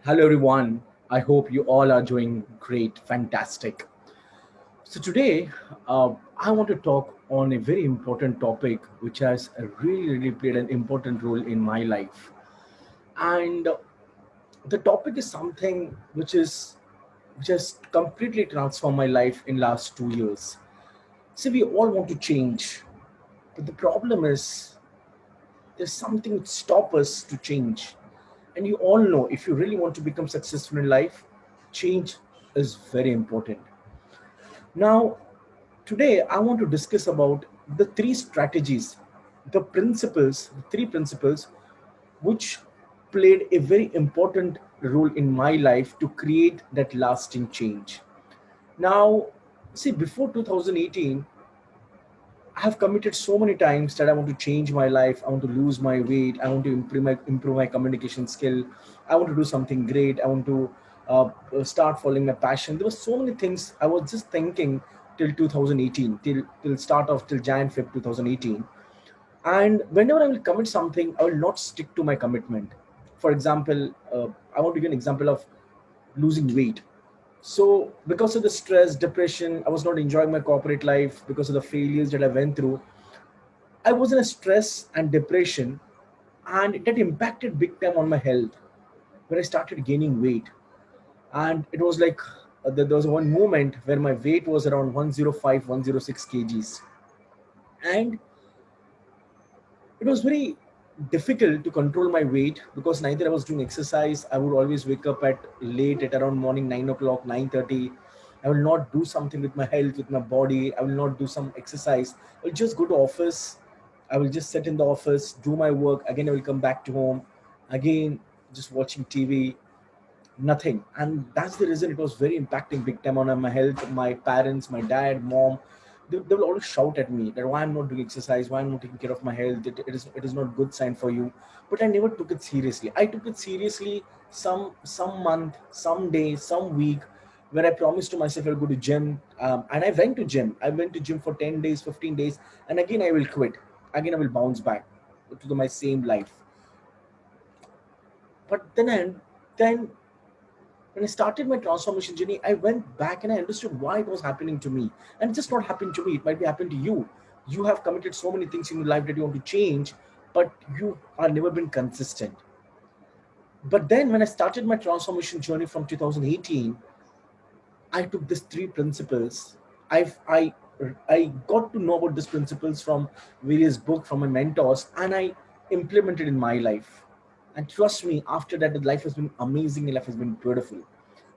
Hello, everyone. I hope you all are doing great, fantastic. So, today I want to talk on a very important topic which has really played an important role in my life. And the topic is something which has completely transformed my life in last 2 years. See, we all want to change, but the problem is there's something that stops us to change. And you all know if you really want to become successful in life, change is very important. Now, today I want to discuss about the three strategies, the three principles which played a very important role in my life to create that lasting change. Now, see, before 2018, I have committed so many times that I want to change my life. I want to lose my weight. I want to improve my communication skill. I want to do something great. I want to start following my passion. There were so many things I was just thinking till 2018, till start of till Jan Feb 2018. And whenever I will commit something, I will not stick to my commitment. For example, I want to give an example of losing weight. So because of the stress, depression, I was not enjoying my corporate life because of the failures that I went through. I was in a stress and depression, and that impacted big time on my health when I started gaining weight. And it was like there was one moment where my weight was around 105, 106 kgs. And it was very difficult to control my weight because neither I was doing exercise. I would always wake up at late at around morning 9 o'clock, 9:30. I will not do something with my health, with my body. I will not do some exercise. I'll just go to office. I will just sit in the office, do my work. Again, I will come back to home. Again, just watching TV, nothing. And that's the reason it was very impacting big time on my health. My parents, my dad, mom, they will always shout at me that why I'm not doing exercise, why I'm not taking care of my health. It is not good sign for you. But I never took it seriously. I took it seriously some month, some day, some week, where I promised to myself I'll go to gym. And I went to gym. I went to gym for 10 days, 15 days, and again I will quit. Again I will bounce back to my same life. But then when I started my transformation journey, I went back and I understood why it was happening to me. And it's just not happened to me, it might be happened to you. You have committed so many things in your life that you want to change, but you are never been consistent. But then when I started my transformation journey from 2018, I took these three principles. I've I got to know about these principles from various books, from my mentors, and I implemented in my life. And trust me, after that, the life has been amazing. Life has been beautiful.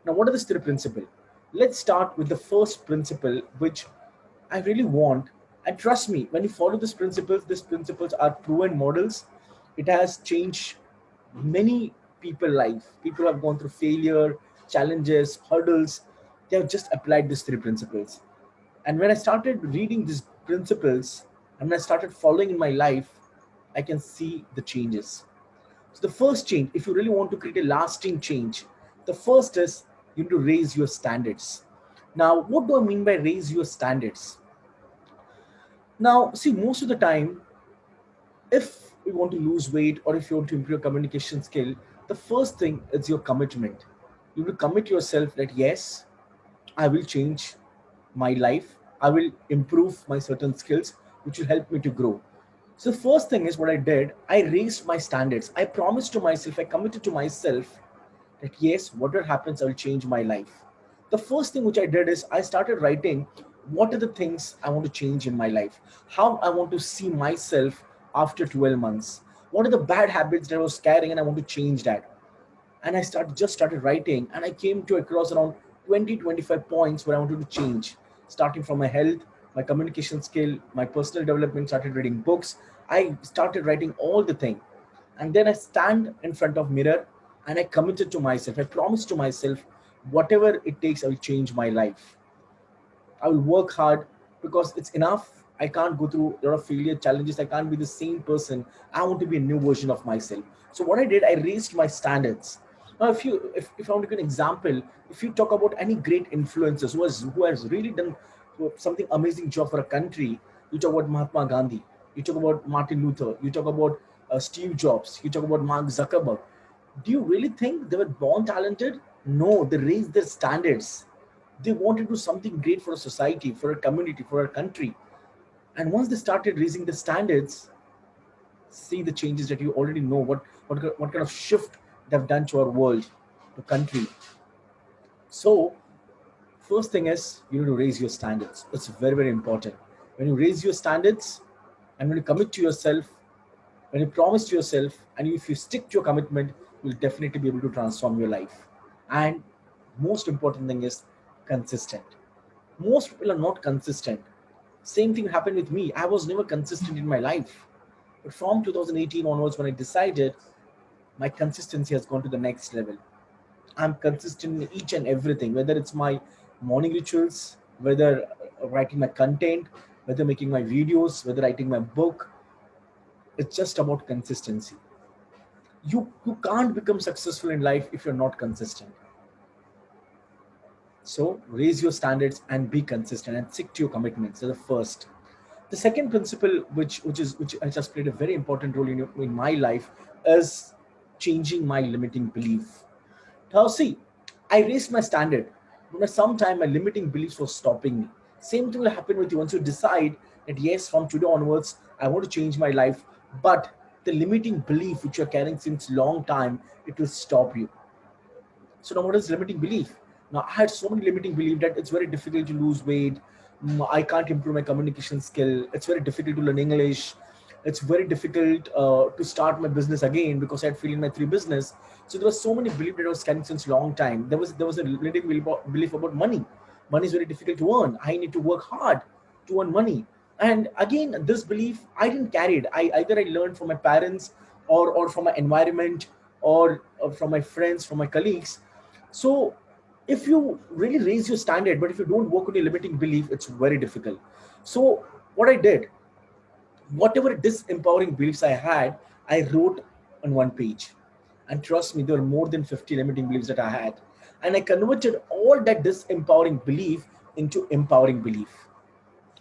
Now, what are the three principles? Let's start with the first principle, which I really want. And trust me, when you follow these principles are proven models. It has changed many people life. People have gone through failure, challenges, hurdles. They have just applied these three principles. And when I started reading these principles and when I started following in my life, I can see the changes. So the first change, if you really want to create a lasting change, the first is you need to raise your standards. Now, what do I mean by raise your standards? Now, see, most of the time, if you want to lose weight or if you want to improve your communication skill, the first thing is your commitment. You will commit yourself that yes, I will change my life. I will improve my certain skills, which will help me to grow. So the first thing is what I did. I raised my standards. I promised to myself. I committed to myself that yes, whatever happens, I will change my life. The first thing which I did is I started writing what are the things I want to change in my life, how I want to see myself after 12 months, what are the bad habits that I was carrying and I want to change that. And I started writing and I came to across around 20-25 points where I wanted to change, starting from my health, my communication skill, my personal development, started reading books. I started writing all the thing. And then I stand in front of mirror and I committed to myself. I promised to myself, whatever it takes, I will change my life. I will work hard because it's enough. I can't go through a lot of failure challenges. I can't be the same person. I want to be a new version of myself. So what I did, I raised my standards. Now, if I want to give an example, if you talk about any great influencers who has really done something amazing job for a country, you talk about Mahatma Gandhi, you talk about Martin Luther, you talk about Steve Jobs, you talk about Mark Zuckerberg. Do you really think they were born talented? No, they raised their standards. They wanted to do something great for a society, for a community, for a country. And once they started raising the standards, see the changes that you already know, what kind of shift they've done to our world, to country. So first thing is you need to raise your standards. It's very, very important. When you raise your standards and when you commit to yourself, when you promise to yourself, and if you stick to your commitment, you'll definitely be able to transform your life. And most important thing is consistent. Most people are not consistent. Same thing happened with me. I was never consistent in my life. But from 2018 onwards, when I decided, my consistency has gone to the next level. I'm consistent in each and everything, whether it's my morning rituals, whether writing my content, whether making my videos, whether writing my book. It's just about consistency. You can't become successful in life if you're not consistent. So raise your standards and be consistent and stick to your commitments. So the first. The second principle, which has just played a very important role in my life, is changing my limiting belief. Now, see, I raised my standard, but at some time my limiting beliefs were stopping me. Same thing will happen with you once you decide that yes, from today onwards, I want to change my life, but the limiting belief which you're carrying since long time, it will stop you. So now what is limiting belief? Now I had so many limiting belief that it's very difficult to lose weight. I can't improve my communication skill. It's very difficult to learn English. It's very difficult to start my business again because I had failed in my three business. So there was so many belief that I was carrying since long time. There was a limiting belief about money. Money is very difficult to earn. I need to work hard to earn money. And again, this belief I didn't carry it. I either I learned from my parents or from my environment or from my friends, from my colleagues. So if you really raise your standard, but if you don't work on your limiting belief, it's very difficult. So what I did, whatever disempowering beliefs I had, I wrote on one page. And trust me, there were more than 50 limiting beliefs that I had. And I converted all that disempowering belief into empowering belief.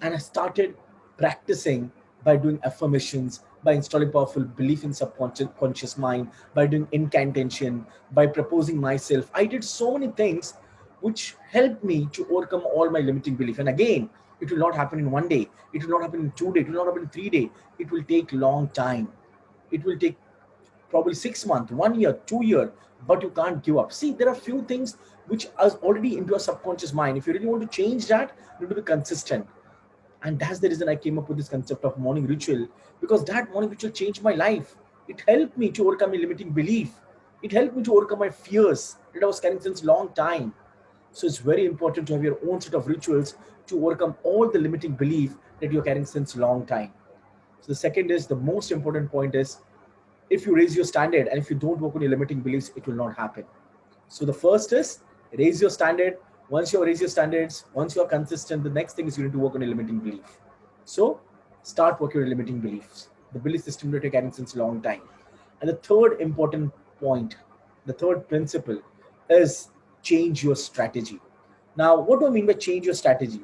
And I started practicing by doing affirmations, by installing powerful belief in subconscious conscious mind, by doing incantation, by proposing myself. I did so many things which helped me to overcome all my limiting belief. And again, it will not happen in one day. It will not happen in 2 days. It will not happen in 3 days. It will take long time. It will take probably 6 months, 1 year, 2 year, but you can't give up. See, there are few things which are already into your subconscious mind. If you really want to change that, you need to be consistent. And that's the reason I came up with this concept of morning ritual, because that morning ritual changed my life. It helped me to overcome a limiting belief. It helped me to overcome my fears that I was carrying since long time. So it's very important to have your own set of rituals to overcome all the limiting belief that you're carrying since long time. So the second is the most important point is, if you raise your standard and if you don't work on your limiting beliefs, it will not happen. So the first is raise your standard. Once you raise your standards, once you are consistent, the next thing is you need to work on your limiting belief. So start working on your limiting beliefs, the belief system that you're carrying since a long time. And the third important point, the third principle is change your strategy. Now, what do I mean by change your strategy?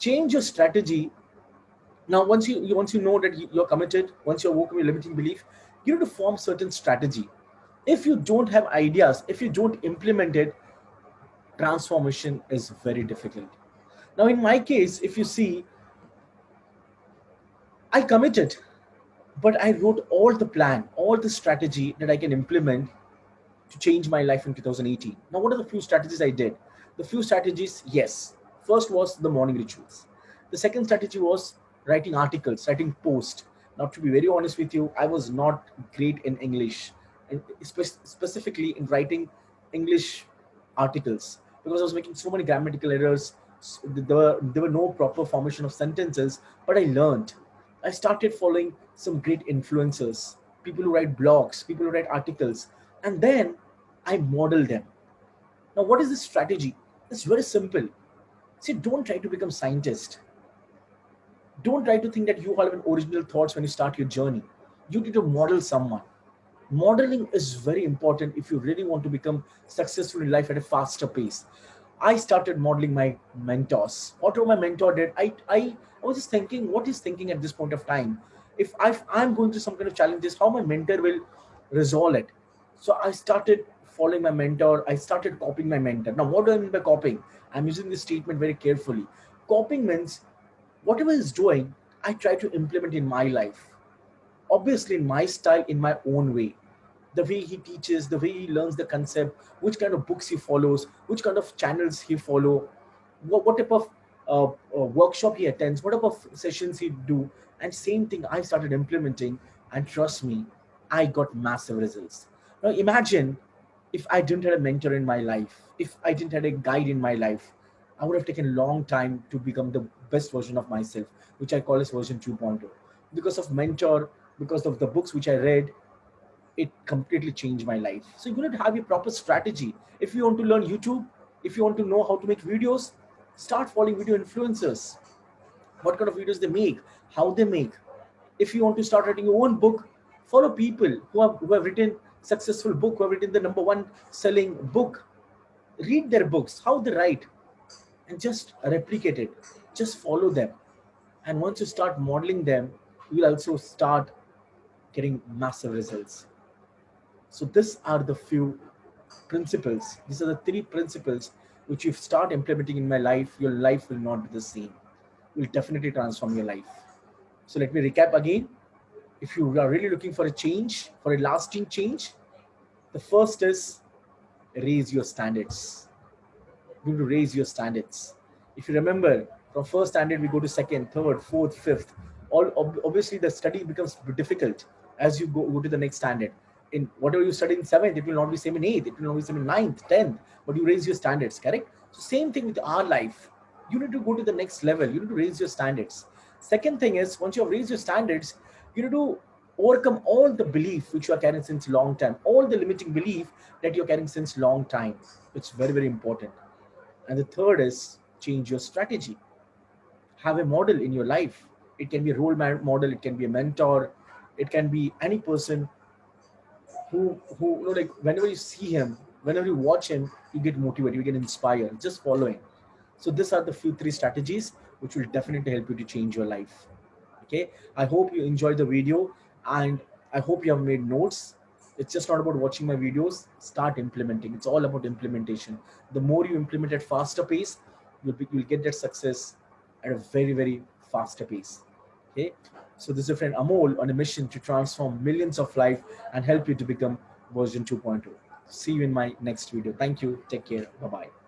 Change your strategy. Now, once you know that you're committed, once you're working with limiting belief, you need to form certain strategy. If you don't have ideas, if you don't implement it, transformation is very difficult. Now, in my case, if you see, I committed, but I wrote all the plan, all the strategy that I can implement to change my life in 2018. Now, what are the few strategies I did? The few strategies, yes. First was the morning rituals. The second strategy was writing articles, writing posts. Now, to be very honest with you, I was not great in English, and specifically in writing English articles, because I was making so many grammatical errors. There were no proper formation of sentences, but I learned. I started following some great influencers, people who write blogs, people who write articles, and then I model them. Now, what is this strategy? It's very simple. See, don't try to become scientist. Don't try to think that you have an original thoughts when you start your journey. You need to model someone. Modeling is very important if you really want to become successful in life at a faster pace. I started modeling my mentors. Whatever my mentor did, I was just thinking, what is thinking at this point of time? If I'm going through some kind of challenges, how my mentor will resolve it. So I started following my mentor. I started copying my mentor. Now, what do I mean by copying? I'm using this statement very carefully. Copying means whatever he's doing, I try to implement in my life. Obviously, in my style, in my own way. The way he teaches, the way he learns the concept, which kind of books he follows, which kind of channels he follow, what type of workshop he attends, what type of sessions he do, and same thing I started implementing, and trust me, I got massive results. Now imagine if I didn't have a mentor in my life, if I didn't have a guide in my life, I would have taken a long time to become the best version of myself, which I call as version 2.0. Because of mentor, because of the books which I read, it completely changed my life. So you need to have a proper strategy. If you want to learn YouTube, if you want to know how to make videos, start following video influencers. What kind of videos they make, how they make. If you want to start writing your own book, follow people who have written successful book, who have written the number one selling book. Read their books, how they write, and just replicate it. Just follow them. And once you start modeling them, you will also start getting massive results. So these are the few principles. These are the three principles which if start implementing in my life, your life will not be the same. Will definitely transform your life. So let me recap again. If you are really looking for a change, for a lasting change, the first is raise your standards. You need to raise your standards. If you remember, from first standard we go to second, third, fourth, fifth. Obviously the study becomes difficult as you go to the next standard. In whatever you study in seventh, it will not be same in eighth, it will not be same in ninth, tenth, but you raise your standards, correct? So same thing with our life. You need to go to the next level. You need to raise your standards. Second thing is once you have raised your standards, you need to overcome all the belief which you are carrying since long time, all the limiting belief that you're carrying since long time. It's very, very important. And the third is change your strategy. Have a model in your life. It can be a model, it can be a mentor, it can be any person who like whenever you see him, whenever you watch him, you get motivated, you get inspired. Just following. So these are the few three strategies which will definitely help you to change your life. Okay, I hope you enjoyed the video, and I hope you have made notes. It's just not about watching my videos. Start implementing. It's all about implementation. The more you implement at faster pace, you'll get that success at a very, very faster pace. Okay, so this is your friend Amol on a mission to transform millions of life and help you to become version 2.0. See you in my next video. Thank you. Take care. Bye bye.